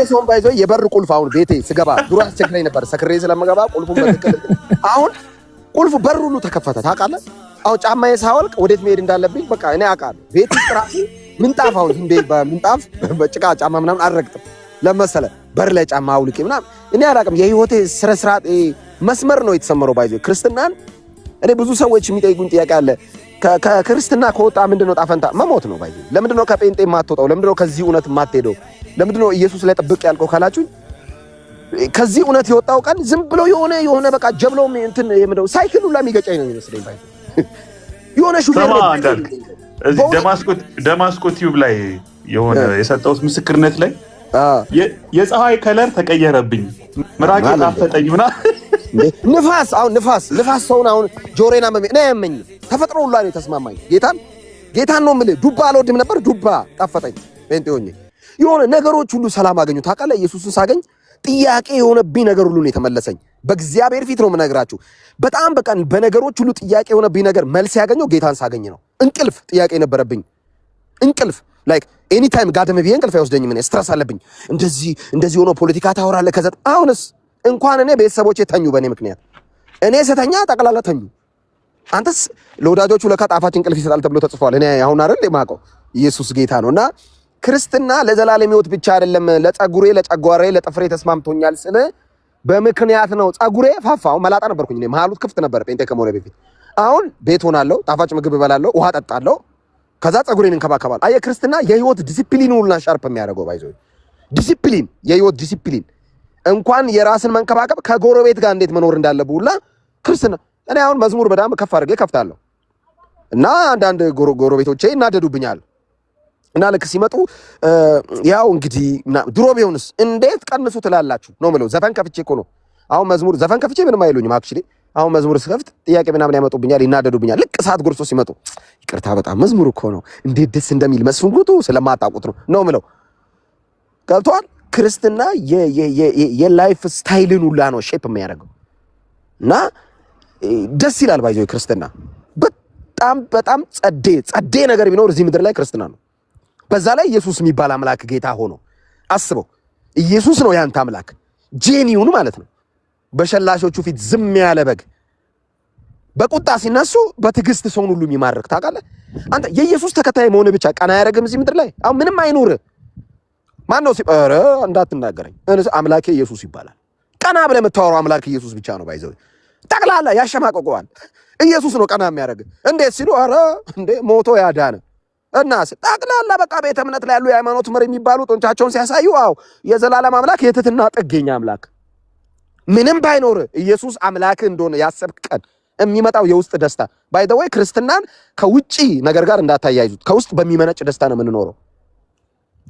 ሰውን ባይዞ የበር ቁልፍ አሁን ቤቴ ስገባ ድሮ አስቸግረኝ ነበር ሰክሬ ስለምገባ ቁልፉን በትክክል አሁን ቁልፉ በር ሁሉ ተከፈተ ታውቃለህ። አሁን ጫማዬ ሳወልቅ ወዴት መሄድ እንዳለብኝ በቃ እኔ አውቃለሁ። ቤት ጥራቱ ምንጣፍ አሁን ዝም ቤት በምንጣፍ በጭቃ ጫማ ምናምን አልረግጥም ለመሰለ በር ላይ ጫማ አውልቄ ምናምን እኔ አላውቅም። የህይወቴ ስነ ስርዓት መስመር ነው የተሰመረው ባይዞ ክርስትናን። እኔ ብዙ ሰዎች የሚጠይቁኝ ጥያቄ አለ ከክርስትና ከወጣ ምንድነው ጣፈንታ መሞት ነው ባይዞ። ለምንድነው ከጴንጤ ማትወጣው? ለምንድነው ከዚህ እውነት ማትሄደው? ለምንድነው ኢየሱስ ላይ ጥብቅ ያልከው ካላችሁ ከዚህ እውነት የወጣው ቀን ዝም ብሎ የሆነ በቃ ጀብሎ እንትን የምደው ሳይክል ሁላ የሚገጨኝ ነው የሚመስለኝ ባይዞ። የሆነ ሹፌር እዚህ ደማስቆ ቲዩብ ላይ የሆነ የሰጠሁት ምስክርነት ላይ የፀሐይ ከለር ተቀየረብኝ ምራቄ ጣፈጠኝ ምናምን ንፋስ ሰውን አሁን ጆሮና ያመኝ ተፈጥሮ ሁላ ነው ተስማማኝ። ጌታን ነው የምልህ። ዱባ አልወድም ነበር ዱባ ጣፈጠኝ ጴንጤ ሆኜ። የሆነ ነገሮች ሁሉ ሰላም አገኙ ታውቃለህ። ኢየሱስን ሳገኝ ጥያቄ የሆነብኝ ነገር ሁሉ ነው የተመለሰኝ። በእግዚአብሔር ፊት ነው የምነግራችሁ። በጣም በቃ በነገሮች ሁሉ ጥያቄ የሆነብኝ ነገር መልስ ያገኘው ጌታን ሳገኝ ነው። እንቅልፍ ጥያቄ ነበረብኝ። እንቅልፍ ላይክ ኤኒ ታይም ጋደም ብዬ እንቅልፍ አይወስደኝም። እኔ ስትረስ አለብኝ። እንደዚህ ሆኖ ፖለቲካ ታወራለህ። ከዛ አሁንስ እንኳን እኔ ቤተሰቦቼ ተኙ በእኔ ምክንያት። እኔ ስተኛ ጠቅላላ ተኙ። አንተስ ለወዳጆቹ ለካ ጣፋጭ እንቅልፍ ይሰጣል ተብሎ ተጽፏል። እኔ አሁን አይደል የማውቀው ኢየሱስ ጌታ ነውና ክርስትና ለዘላለም ሕይወት ብቻ አይደለም። ለጸጉሬ፣ ለጨጓራዬ፣ ለጥፍሬ ተስማምቶኛል ስለ በምክንያት ነው። ጸጉሬ ፋፋው መላጣ ነበርኩኝ እኔ መሃሉት ክፍት ነበር ጴንጤ ከመሆኔ በፊት። አሁን ቤት ሆናለሁ፣ ጣፋጭ ምግብ እበላለሁ፣ ውሃ ጠጣለሁ፣ ከዛ ጸጉሬን እንከባከባለሁ። አየህ ክርስትና የሕይወት ዲሲፕሊን ሁሉና ሻርፕ የሚያደርገው ባይዞ ዲሲፕሊን፣ የሕይወት ዲሲፕሊን እንኳን የራስን መንከባከብ ከጎረቤት ጋር እንዴት መኖር እንዳለብህ ሁላ ክርስትና። እኔ አሁን መዝሙር በጣም ከፍ አድርጌ ከፍታለሁ እና አንዳንድ ጎረቤቶቼ እናደዱብኛል እና ልክ ሲመጡ ያው እንግዲህ ድሮ ቢሆንስ እንዴት ቀንሱ ትላላችሁ ነው የምለው። ዘፈን ከፍቼ እኮ ነው አሁን መዝሙር ዘፈን ከፍቼ ምንም አይሉኝም አክቹሊ። አሁን መዝሙር ስከፍት ጥያቄ ምናምን ያመጡብኛል፣ ይናደዱብኛል። ልክ ሰዓት ጎርሶ ሲመጡ ይቅርታ በጣም መዝሙር እኮ ነው እንዴት ደስ እንደሚል መስፍን ጉቱ ስለማታውቁት ነው የምለው። ገብቶሃል? ክርስትና የላይፍ ስታይልን ሁላ ነው ሼፕ የሚያደርገው እና ደስ ይላል ባይዞ ክርስትና። በጣም ጸዴ ነገር ቢኖር እዚህ ምድር ላይ ክርስትና ነው። በዛ ላይ ኢየሱስ የሚባል አምላክ ጌታ ሆኖ አስበው። ኢየሱስ ነው ያንተ አምላክ ጄኒውን ማለት ነው። በሸላሾቹ ፊት ዝም ያለ በግ በቁጣ ሲነሱ በትዕግስት ሰውን ሁሉ የሚማርክ ታውቃለህ። አንተ የኢየሱስ ተከታይ መሆን ብቻ ቀና ያደረግም እዚህ ምድር ላይ አሁን ምንም አይኖር። ማን ነው ሲቀረ እንዳትናገረኝ አምላኬ ኢየሱስ ይባላል። ቀና ብለህ የምታወራው አምላክ ኢየሱስ ብቻ ነው ባይዘው። ጠቅላላ ያሸማቀቀዋል። ኢየሱስ ነው ቀና የሚያደርግ። እንዴት ሲሉ ኧረ እንዴ ሞቶ ያዳነ እናስ ጠቅላላ በቃ ቤተ እምነት ላይ ያሉ የሃይማኖት መሪ የሚባሉ ጦንቻቸውን ሲያሳዩ አው የዘላለም አምላክ የትትና ጥገኛ አምላክ ምንም ባይኖር ኢየሱስ አምላክ እንደሆነ ያሰብክ ቀን የሚመጣው የውስጥ ደስታ ባይ ዘ ወይ ክርስትናን ከውጪ ነገር ጋር እንዳታያይዙት። ከውስጥ በሚመነጭ ደስታ ነው የምንኖረው።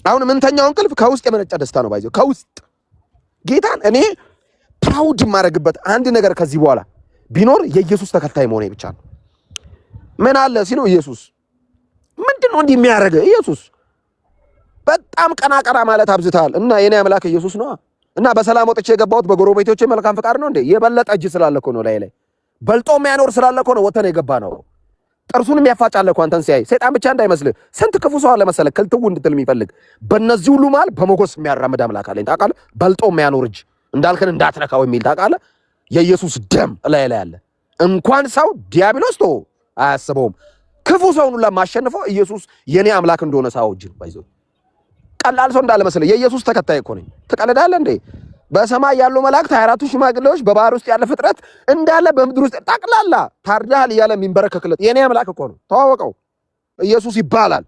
አሁን ምንተኛው እንቅልፍ ከውስጥ የመነጨ ደስታ ነው ባይዘው። ከውስጥ ጌታን እኔ ፕራውድ የማደርግበት አንድ ነገር ከዚህ በኋላ ቢኖር የኢየሱስ ተከታይ መሆኔ ብቻ ነው። ምን አለ ሲሉ ኢየሱስ ምንድነው እንዲህ የሚያደርገው? ኢየሱስ በጣም ቀና ማለት አብዝታል እና የኔ አምላክ ኢየሱስ ነው እና በሰላም ወጥቼ የገባሁት በጎረቤቶቼ መልካም ፈቃድ ነው እንዴ? የበለጠ እጅ ስላለ እኮ ነው ላይ በልጦ የሚያኖር ስላለ እኮ ነው ወተን የገባ ነው። ጥርሱንም ያፋጫል እኮ አንተን ሲያይ ሰይጣን ብቻ እንዳይመስልህ ስንት ክፉ ሰው አለ መሰለህ ከልትው እንድትል የሚፈልግ። በእነዚህ ሁሉ መሃል በሞገስ የሚያራምድ አምላክ አለኝ ታውቃለህ። በልጦ የሚያኖር እጅ እንዳልከን እንዳትነካው የሚል ታውቃለህ። የኢየሱስ ደም ላይ አለ። እንኳን ሰው ዲያብሎስ ተው አያስበውም። ክፉ ሰውን ሁሉ ማሸነፈው ኢየሱስ የኔ አምላክ እንደሆነ ሳውጅ ባይዘው። ቀላል ሰው እንዳለ መሰለህ የኢየሱስ ተከታይ እኮ ነኝ። ትቀልዳለህ እንዴ? በሰማይ ያሉ መላእክት 24ቱ ሽማግሌዎች በባህር ውስጥ ያለ ፍጥረት እንዳለ በምድር ውስጥ ጠቅላላ ታርዳል እያለ የሚንበረከክለት የኔ አምላክ እኮ ነው። ተዋወቀው ኢየሱስ ይባላል።